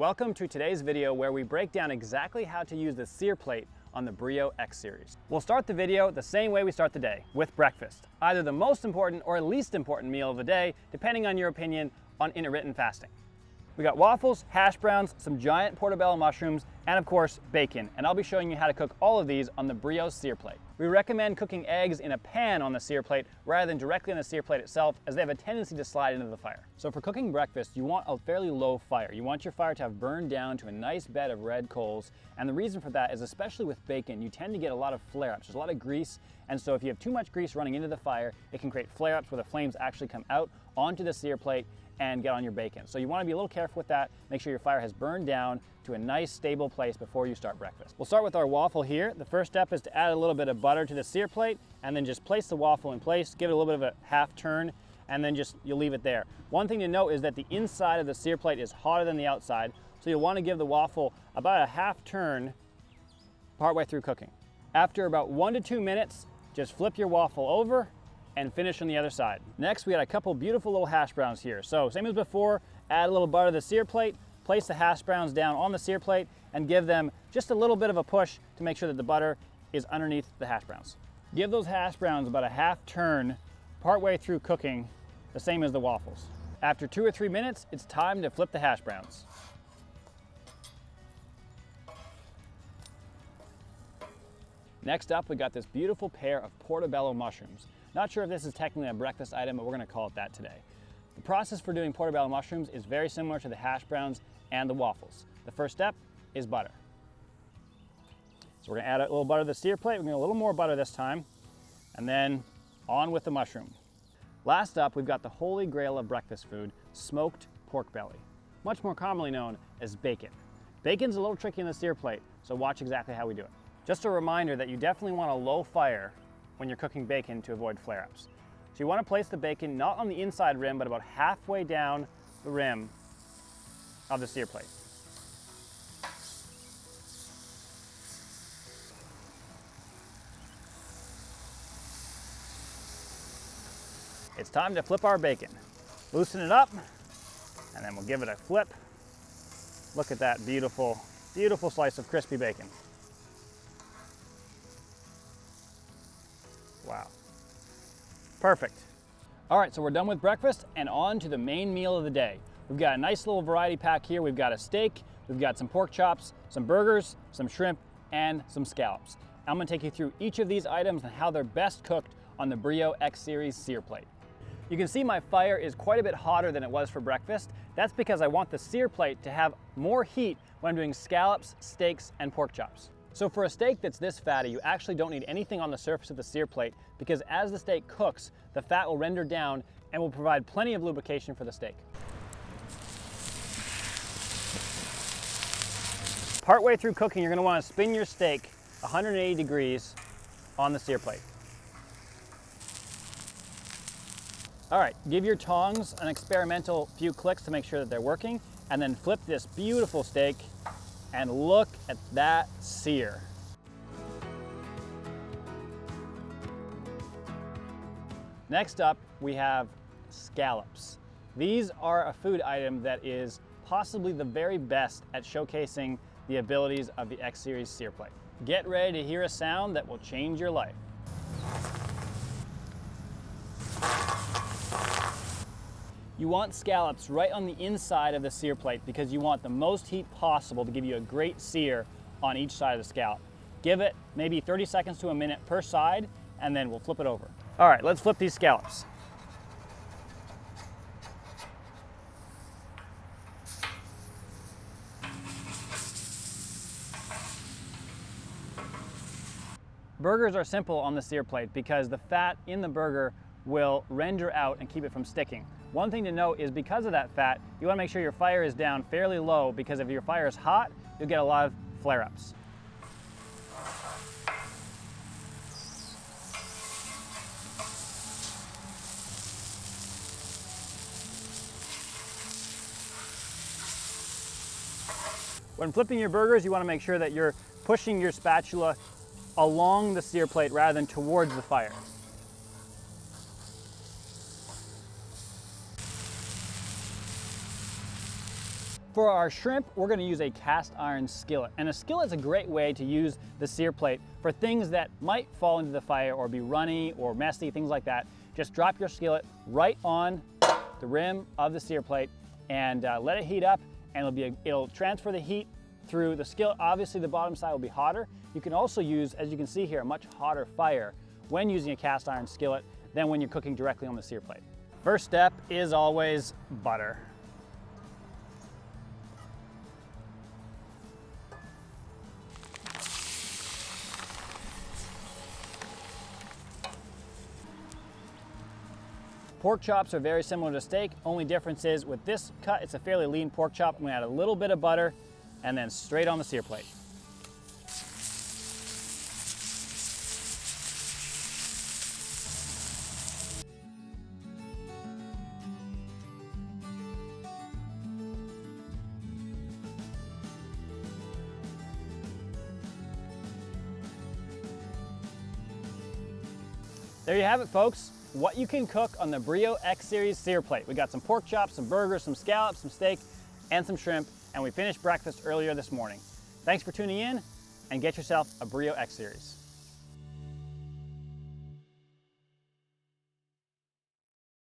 Welcome to today's video where we break down exactly how to use the Sear Plate on the Breeo X-series. We'll start the video the same way we start the day, with breakfast. Either the most important or least important meal of the day, depending on your opinion on intermittent fasting. We got waffles, hash browns, some giant portobello mushrooms, and of course, bacon. And I'll be showing you how to cook all of these on the Breeo Sear Plate. We recommend cooking eggs in a pan on the Sear Plate rather than directly on the Sear Plate itself, as they have a tendency to slide into the fire. So for cooking breakfast, you want a fairly low fire. You want your fire to have burned down to a nice bed of red coals. And the reason for that is, especially with bacon, you tend to get a lot of flare-ups. There's a lot of grease, and so if you have too much grease running into the fire, it can create flare-ups where the flames actually come out onto the Sear Plate and get on your bacon. So you want to be a little careful with that. Make sure your fire has burned down to a nice stable place before you start breakfast. We'll start with our waffle here. The first step is to add a little bit of butter to the Sear Plate and then just place the waffle in place, give it a little bit of a half turn, and then you'll leave it there. One thing to note is that the inside of the Sear Plate is hotter than the outside, so you'll want to give the waffle about a half turn partway through cooking. After about 1 to 2 minutes, just flip your waffle over and finish on the other side. Next, we got a couple beautiful little hash browns here. So same as before, add a little butter to the Sear Plate, place the hash browns down on the Sear Plate, and give them just a little bit of a push to make sure that the butter is underneath the hash browns. Give those hash browns about a half turn partway through cooking, the same as the waffles. After 2 or 3 minutes, it's time to flip the hash browns. Next up, we got this beautiful pair of portobello mushrooms. Not sure if this is technically a breakfast item, but we're gonna call it that today. The process for doing portobello mushrooms is very similar to the hash browns and the waffles. The first step is butter. So we're gonna add a little butter to the Sear Plate. We're gonna get a little more butter this time, and then on with the mushroom. Last up, we've got the holy grail of breakfast food, smoked pork belly, much more commonly known as bacon. Bacon's a little tricky in the Sear Plate, so watch exactly how we do it. Just a reminder that you definitely want a low fire when you're cooking bacon to avoid flare-ups. So you want to place the bacon not on the inside rim, but about halfway down the rim of the Sear Plate. It's time to flip our bacon. Loosen it up, and then we'll give it a flip. Look at that beautiful, beautiful slice of crispy bacon. Wow. Perfect. All right, so we're done with breakfast and on to the main meal of the day. We've got a nice little variety pack here. We've got a steak, we've got some pork chops, some burgers, some shrimp, and some scallops. I'm gonna take you through each of these items and how they're best cooked on the Breeo X-series Sear Plate. You can see my fire is quite a bit hotter than it was for breakfast. That's because I want the Sear Plate to have more heat when I'm doing scallops, steaks, and pork chops. So for a steak that's this fatty, you actually don't need anything on the surface of the Sear Plate, because as the steak cooks, the fat will render down and will provide plenty of lubrication for the steak. Partway through cooking, you're going to want to spin your steak 180 degrees on the Sear Plate. All right, give your tongs an experimental few clicks to make sure that they're working, and then flip this beautiful steak. And look at that sear. Next up, we have scallops. These are a food item that is possibly the very best at showcasing the abilities of the X-series Sear Plate. Get ready to hear a sound that will change your life. You want scallops right on the inside of the Sear Plate because you want the most heat possible to give you a great sear on each side of the scallop. Give it maybe 30 seconds to a minute per side, and then we'll flip it over. All right, let's flip these scallops. Burgers are simple on the Sear Plate because the fat in the burger will render out and keep it from sticking. One thing to note is, because of that fat, you want to make sure your fire is down fairly low, because if your fire is hot, you'll get a lot of flare-ups. When flipping your burgers, you want to make sure that you're pushing your spatula along the Sear Plate rather than towards the fire. For our shrimp, we're gonna use a cast iron skillet. And a skillet is a great way to use the sear plate for things that might fall into the fire or be runny or messy, things like that. Just drop your skillet right on the rim of the sear plate and let it heat up, and it'll transfer the heat through the skillet. Obviously the bottom side will be hotter. You can also use, as you can see here, a much hotter fire when using a cast iron skillet than when you're cooking directly on the sear plate. First step is always butter. Pork chops are very similar to steak. Only difference is with this cut, it's a fairly lean pork chop. I'm gonna add a little bit of butter and then straight on the sear plate. There you have it, folks. What you can cook on the Breeo X-series sear plate. We got some pork chops, some burgers, some scallops, some steak, and some shrimp, and we finished breakfast earlier this morning. Thanks for tuning in, and get yourself a Breeo X-series.